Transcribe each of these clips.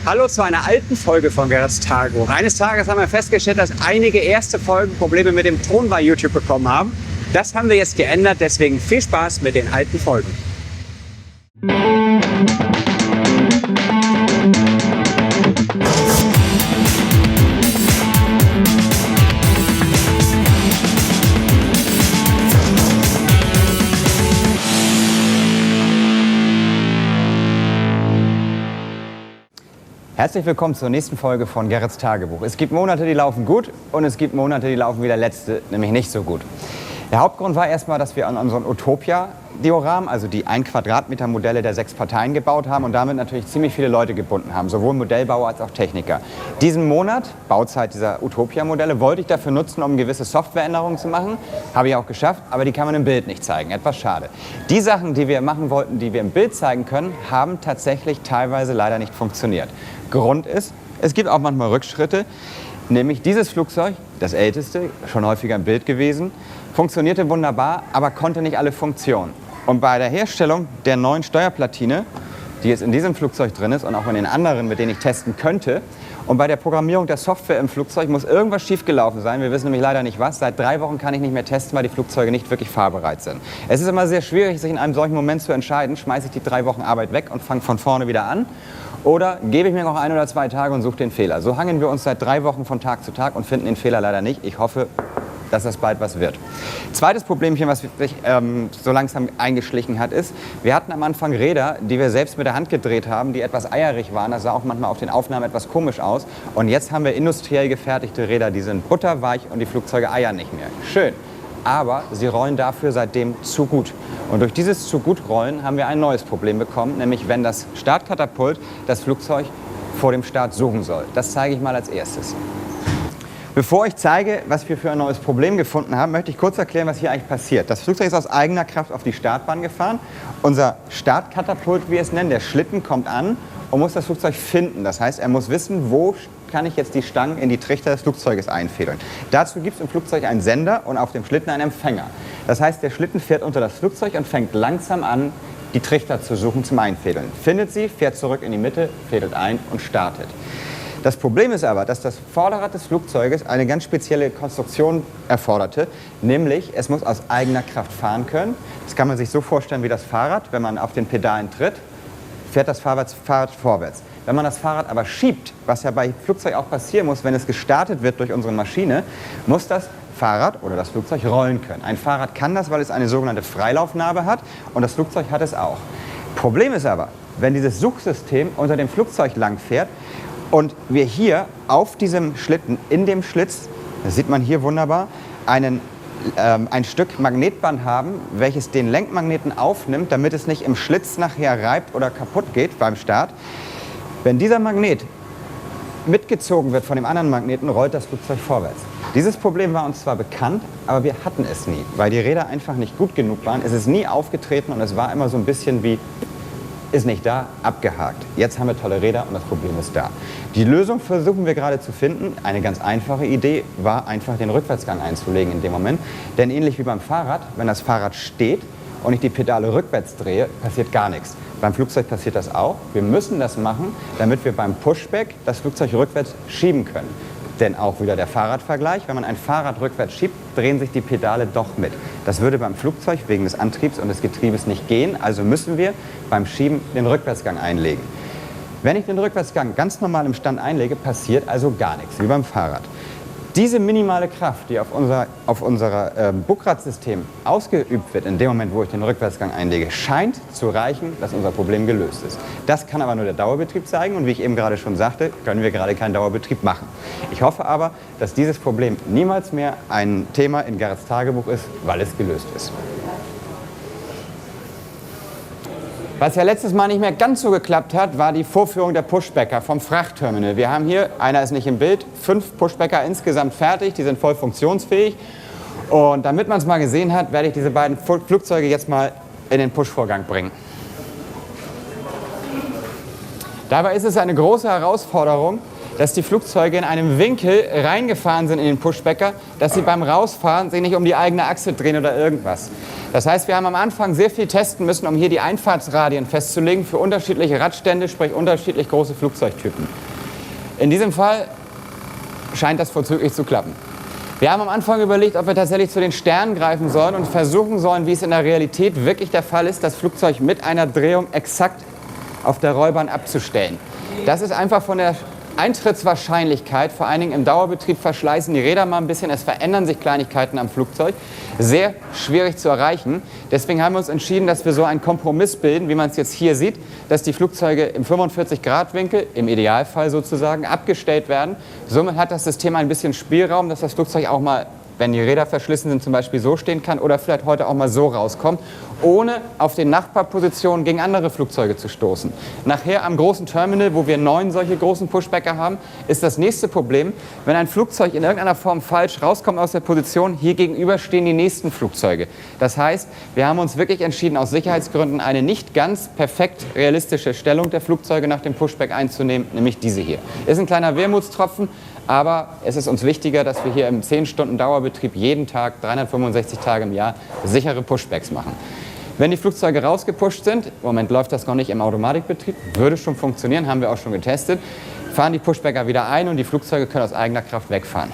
Hallo zu einer alten Folge von Gerrits Tagebuch. Eines Tages haben wir festgestellt, dass einige erste Folgen Probleme mit dem Ton bei YouTube bekommen haben. Das haben wir jetzt geändert, deswegen viel Spaß mit den alten Folgen. Herzlich willkommen zur nächsten Folge von Gerrits Tagebuch. Es gibt Monate, die laufen gut und es gibt Monate, die laufen wie der letzte, nämlich nicht so gut. Der Hauptgrund war erstmal, dass wir an unseren Utopia-Dioramen, also die 1 Quadratmeter Modelle der 6 Parteien gebaut haben und damit natürlich ziemlich viele Leute gebunden haben, sowohl Modellbauer als auch Techniker. Diesen Monat, Bauzeit dieser Utopia-Modelle, wollte ich dafür nutzen, um gewisse Softwareänderungen zu machen. Habe ich auch geschafft, aber die kann man im Bild nicht zeigen. Etwas schade. Die Sachen, die wir machen wollten, die wir im Bild zeigen können, haben tatsächlich teilweise leider nicht funktioniert. Grund ist, es gibt auch manchmal Rückschritte, nämlich dieses Flugzeug, das älteste, schon häufiger im Bild gewesen, funktionierte wunderbar, aber konnte nicht alle Funktionen. Und bei der Herstellung der neuen Steuerplatine, die jetzt in diesem Flugzeug drin ist und auch in den anderen, mit denen ich testen könnte, und bei der Programmierung der Software im Flugzeug muss irgendwas schiefgelaufen sein. Wir wissen nämlich leider nicht was. Seit 3 Wochen kann ich nicht mehr testen, weil die Flugzeuge nicht wirklich fahrbereit sind. Es ist immer sehr schwierig, sich in einem solchen Moment zu entscheiden, schmeiße ich die 3 Wochen Arbeit weg und fange von vorne wieder an. Oder gebe ich mir noch 1 oder 2 Tage und suche den Fehler. So hangeln wir uns seit 3 Wochen von Tag zu Tag und finden den Fehler leider nicht. Ich hoffe, dass das bald was wird. Zweites Problemchen, was sich so langsam eingeschlichen hat, ist, wir hatten am Anfang Räder, die wir selbst mit der Hand gedreht haben, die etwas eierig waren. Das sah auch manchmal auf den Aufnahmen etwas komisch aus. Und jetzt haben wir industriell gefertigte Räder, die sind butterweich und die Flugzeuge eiern nicht mehr. Schön. Aber sie rollen dafür seitdem zu gut. Und durch dieses zu gut Rollen haben wir ein neues Problem bekommen, nämlich wenn das Startkatapult das Flugzeug vor dem Start suchen soll. Das zeige ich mal als erstes. Bevor ich zeige, was wir für ein neues Problem gefunden haben, möchte ich kurz erklären, was hier eigentlich passiert. Das Flugzeug ist aus eigener Kraft auf die Startbahn gefahren. Unser Startkatapult, wie wir es nennen, der Schlitten, kommt an und muss das Flugzeug finden. Das heißt, er muss wissen, wo kann ich jetzt die Stangen in die Trichter des Flugzeuges einfädeln. Dazu gibt es im Flugzeug einen Sender und auf dem Schlitten einen Empfänger. Das heißt, der Schlitten fährt unter das Flugzeug und fängt langsam an, die Trichter zu suchen zum Einfädeln. Findet sie, fährt zurück in die Mitte, fädelt ein und startet. Das Problem ist aber, dass das Vorderrad des Flugzeuges eine ganz spezielle Konstruktion erforderte, nämlich es muss aus eigener Kraft fahren können. Das kann man sich so vorstellen wie das Fahrrad. Wenn man auf den Pedalen tritt, fährt das Fahrrad vorwärts. Wenn man das Fahrrad aber schiebt, was ja bei Flugzeug auch passieren muss, wenn es gestartet wird durch unsere Maschine, muss das Fahrrad oder das Flugzeug rollen können. Ein Fahrrad kann das, weil es eine sogenannte Freilaufnabe hat und das Flugzeug hat es auch. Problem ist aber, wenn dieses Suchsystem unter dem Flugzeug lang fährt und wir hier auf diesem Schlitten, in dem Schlitz, das sieht man hier wunderbar, ein Stück Magnetband haben, welches den Lenkmagneten aufnimmt, damit es nicht im Schlitz nachher reibt oder kaputt geht beim Start. Wenn dieser Magnet mitgezogen wird von dem anderen Magneten, rollt das Flugzeug vorwärts. Dieses Problem war uns zwar bekannt, aber wir hatten es nie, weil die Räder einfach nicht gut genug waren. Es ist nie aufgetreten und es war immer so ein bisschen wie, ist nicht da, abgehakt. Jetzt haben wir tolle Räder und das Problem ist da. Die Lösung versuchen wir gerade zu finden. Eine ganz einfache Idee war einfach den Rückwärtsgang einzulegen in dem Moment. Denn ähnlich wie beim Fahrrad, wenn das Fahrrad steht und ich die Pedale rückwärts drehe, passiert gar nichts. Beim Flugzeug passiert das auch. Wir müssen das machen, damit wir beim Pushback das Flugzeug rückwärts schieben können. Denn auch wieder der Fahrradvergleich, wenn man ein Fahrrad rückwärts schiebt, drehen sich die Pedale doch mit. Das würde beim Flugzeug wegen des Antriebs und des Getriebes nicht gehen, also müssen wir beim Schieben den Rückwärtsgang einlegen. Wenn ich den Rückwärtsgang ganz normal im Stand einlege, passiert also gar nichts, wie beim Fahrrad. Diese minimale Kraft, die auf unser Bugradsystem ausgeübt wird, in dem Moment, wo ich den Rückwärtsgang einlege, scheint zu reichen, dass unser Problem gelöst ist. Das kann aber nur der Dauerbetrieb zeigen und wie ich eben gerade schon sagte, können wir gerade keinen Dauerbetrieb machen. Ich hoffe aber, dass dieses Problem niemals mehr ein Thema in Gerrits Tagebuch ist, weil es gelöst ist. Was ja letztes Mal nicht mehr ganz so geklappt hat, war die Vorführung der Pushbacker vom Frachtterminal. Wir haben hier, einer ist nicht im Bild, 5 Pushbacker insgesamt fertig, die sind voll funktionsfähig. Und damit man es mal gesehen hat, werde ich diese beiden Flugzeuge jetzt mal in den Pushvorgang bringen. Dabei ist es eine große Herausforderung, dass die Flugzeuge in einem Winkel reingefahren sind in den Pushbacker, dass sie beim Rausfahren sich nicht um die eigene Achse drehen oder irgendwas. Das heißt, wir haben am Anfang sehr viel testen müssen, um hier die Einfahrtsradien festzulegen für unterschiedliche Radstände, sprich unterschiedlich große Flugzeugtypen. In diesem Fall scheint das vorzüglich zu klappen. Wir haben am Anfang überlegt, ob wir tatsächlich zu den Sternen greifen sollen und versuchen sollen, wie es in der Realität wirklich der Fall ist, das Flugzeug mit einer Drehung exakt auf der Rollbahn abzustellen. Das ist einfach von der Eintrittswahrscheinlichkeit, vor allen Dingen im Dauerbetrieb verschleißen die Räder mal ein bisschen, es verändern sich Kleinigkeiten am Flugzeug, sehr schwierig zu erreichen. Deswegen haben wir uns entschieden, dass wir so einen Kompromiss bilden, wie man es jetzt hier sieht, dass die Flugzeuge im 45-Grad-Winkel, im Idealfall sozusagen, abgestellt werden. Somit hat das System ein bisschen Spielraum, dass das Flugzeug auch mal, wenn die Räder verschlissen sind, zum Beispiel so stehen kann oder vielleicht heute auch mal so rauskommt, ohne auf den Nachbarpositionen gegen andere Flugzeuge zu stoßen. Nachher am großen Terminal, wo wir 9 solche großen Pushbacker haben, ist das nächste Problem, wenn ein Flugzeug in irgendeiner Form falsch rauskommt aus der Position, hier gegenüber stehen die nächsten Flugzeuge. Das heißt, wir haben uns wirklich entschieden, aus Sicherheitsgründen eine nicht ganz perfekt realistische Stellung der Flugzeuge nach dem Pushback einzunehmen, nämlich diese hier. Ist ein kleiner Wermutstropfen, aber es ist uns wichtiger, dass wir hier im 10-Stunden-Dauerbetrieb jeden Tag, 365 Tage im Jahr, sichere Pushbacks machen. Wenn die Flugzeuge rausgepusht sind, im Moment läuft das noch nicht im Automatikbetrieb, würde schon funktionieren, haben wir auch schon getestet, fahren die Pushbacker wieder ein und die Flugzeuge können aus eigener Kraft wegfahren.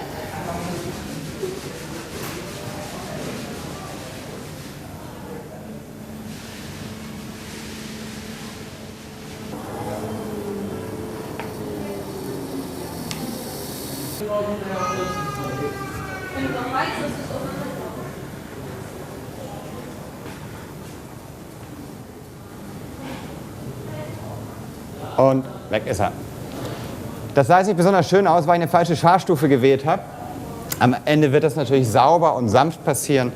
Und weg ist er. Das sah jetzt nicht besonders schön aus, weil ich eine falsche Fahrstufe gewählt habe. Am Ende wird das natürlich sauber und sanft passieren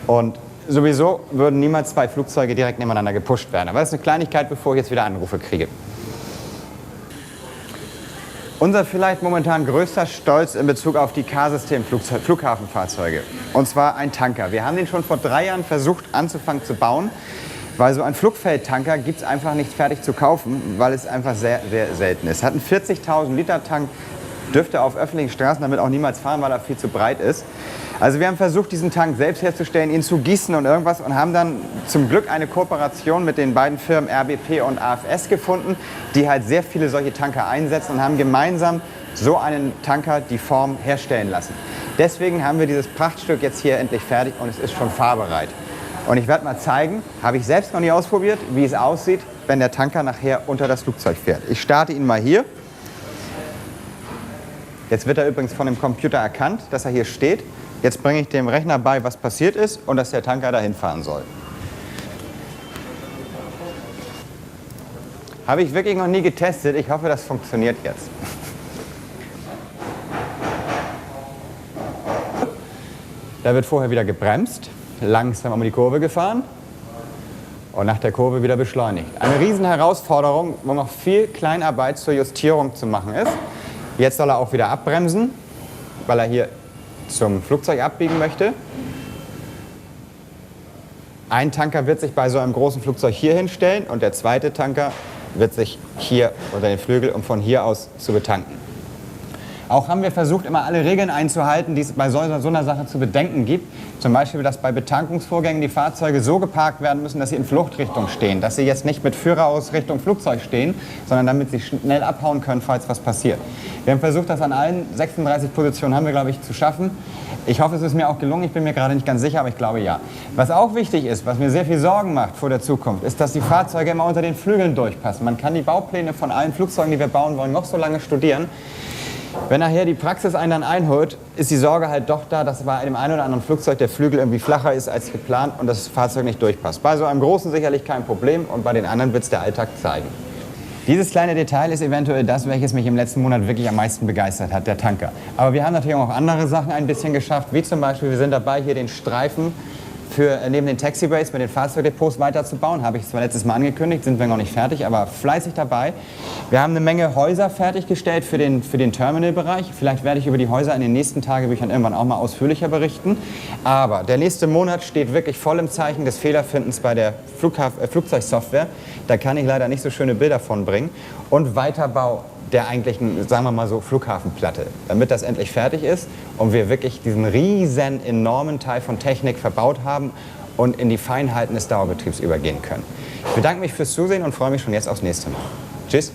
und sowieso würden niemals 2 Flugzeuge direkt nebeneinander gepusht werden. Aber das ist eine Kleinigkeit, bevor ich jetzt wieder Anrufe kriege. Unser vielleicht momentan größter Stolz in Bezug auf die K-System-Flughafenfahrzeuge. Und zwar ein Tanker. Wir haben den schon vor 3 Jahren versucht anzufangen zu bauen, weil so ein Flugfeldtanker gibt es einfach nicht fertig zu kaufen, weil es einfach sehr, sehr selten ist. Hat einen 40.000 Liter Tank, dürfte auf öffentlichen Straßen damit auch niemals fahren, weil er viel zu breit ist. Also wir haben versucht, diesen Tank selbst herzustellen, ihn zu gießen und irgendwas und haben dann zum Glück eine Kooperation mit den beiden Firmen RBP und AFS gefunden, die halt sehr viele solche Tanker einsetzen und haben gemeinsam so einen Tanker die Form herstellen lassen. Deswegen haben wir dieses Prachtstück jetzt hier endlich fertig und es ist schon fahrbereit. Und ich werde mal zeigen, habe ich selbst noch nie ausprobiert, wie es aussieht, wenn der Tanker nachher unter das Flugzeug fährt. Ich starte ihn mal hier. Jetzt wird er übrigens von dem Computer erkannt, dass er hier steht. Jetzt bringe ich dem Rechner bei, was passiert ist und dass der Tanker dahin fahren soll. Habe ich wirklich noch nie getestet. Ich hoffe, das funktioniert jetzt. Da wird vorher wieder gebremst, langsam um die Kurve gefahren und nach der Kurve wieder beschleunigt. Eine riesen Herausforderung, wo noch viel Kleinarbeit zur Justierung zu machen ist. Jetzt soll er auch wieder abbremsen, weil er hier zum Flugzeug abbiegen möchte. Ein Tanker wird sich bei so einem großen Flugzeug hier hinstellen und der zweite Tanker wird sich hier unter den Flügel, um von hier aus zu betanken. Auch haben wir versucht, immer alle Regeln einzuhalten, die es bei so einer Sache zu bedenken gibt. Zum Beispiel, dass bei Betankungsvorgängen die Fahrzeuge so geparkt werden müssen, dass sie in Fluchtrichtung stehen. Dass sie jetzt nicht mit Führer aus Richtung Flugzeug stehen, sondern damit sie schnell abhauen können, falls was passiert. Wir haben versucht, das an allen 36 Positionen haben wir, glaube ich, zu schaffen. Ich hoffe, es ist mir auch gelungen. Ich bin mir gerade nicht ganz sicher, aber ich glaube, ja. Was auch wichtig ist, was mir sehr viel Sorgen macht vor der Zukunft, ist, dass die Fahrzeuge immer unter den Flügeln durchpassen. Man kann die Baupläne von allen Flugzeugen, die wir bauen wollen, noch so lange studieren. Wenn nachher die Praxis einen dann einholt, ist die Sorge halt doch da, dass bei dem einen oder anderen Flugzeug der Flügel irgendwie flacher ist als geplant und das Fahrzeug nicht durchpasst. Bei so einem großen sicherlich kein Problem und bei den anderen wird es der Alltag zeigen. Dieses kleine Detail ist eventuell das, welches mich im letzten Monat wirklich am meisten begeistert hat, der Tanker. Aber wir haben natürlich auch andere Sachen ein bisschen geschafft, wie zum Beispiel, wir sind dabei, hier den Streifen für neben den Taxiways mit den Fahrzeugdepots weiterzubauen. Habe ich zwar letztes Mal angekündigt, sind wir noch nicht fertig, aber fleißig dabei. Wir haben eine Menge Häuser fertiggestellt für den Terminalbereich. Vielleicht werde ich über die Häuser in den nächsten Tagebüchern irgendwann auch mal ausführlicher berichten. Aber der nächste Monat steht wirklich voll im Zeichen des Fehlerfindens bei der Flugzeugsoftware. Da kann ich leider nicht so schöne Bilder von bringen. Und Weiterbau der eigentlichen, sagen wir mal so, Flughafenplatte, damit das endlich fertig ist und wir wirklich diesen riesen, enormen Teil von Technik verbaut haben und in die Feinheiten des Dauerbetriebs übergehen können. Ich bedanke mich fürs Zusehen und freue mich schon jetzt aufs nächste Mal. Tschüss.